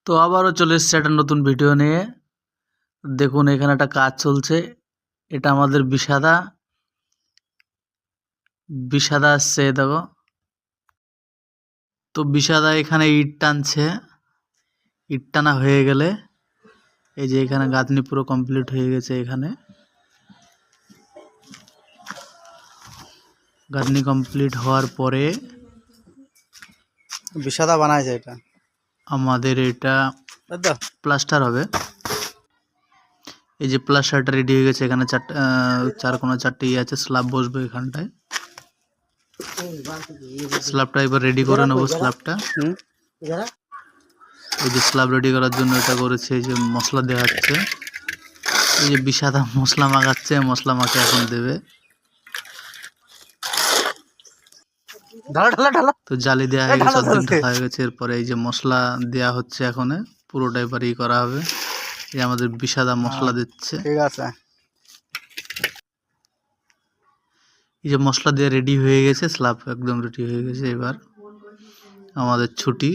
তো আবারও চলে এসেছে একটা নতুন ভিডিও নিয়ে। দেখুন এখানে একটা কাজ চলছে। এটা আমাদের বিষাদা আসছে, দেখো। তো বিষাদা এখানে ইট টানছে। ইট টানা হয়ে গেলে এই যে এখানে গাঁথনি পুরো কমপ্লিট হয়ে গেছে। এখানে গাঁথনি কমপ্লিট হওয়ার পরে বিষাদা বানাইছে এটা আমাদের এটা প্লাস্টার হবে। এই যে প্লাস্টারটা রেডি হয়ে গেছে। এখানে চার কোনা চারটে আছে, স্ল্যাব বসবে এখানটায়। স্ল্যাবটা এবার রেডি করে নেবো। স্ল্যাবটা এই যে স্ল্যাব রেডি করার জন্য এটা করেছে। এই যে মশলা দেওয়া হচ্ছে। এই যে বিষাদা মশলা মাখাচ্ছে, মশলা মাখে এখন দেবে। তো জালি দেওয়া হয়ে গেছে, অর্ধেক ঢালা হয়ে গেছে। এরপরে এই যে মশলা দেওয়া হচ্ছে, এখন পুরোটাই এবার ই করা হবে। এই আমাদের বিষাদা মশলা দিচ্ছে। ঠিক আছে, এই যে মশলা দিয়ে রেডি হয়ে গেছে, স্ল্যাব একদম রেডি হয়ে গেছে। এবার আমাদের ছুটি।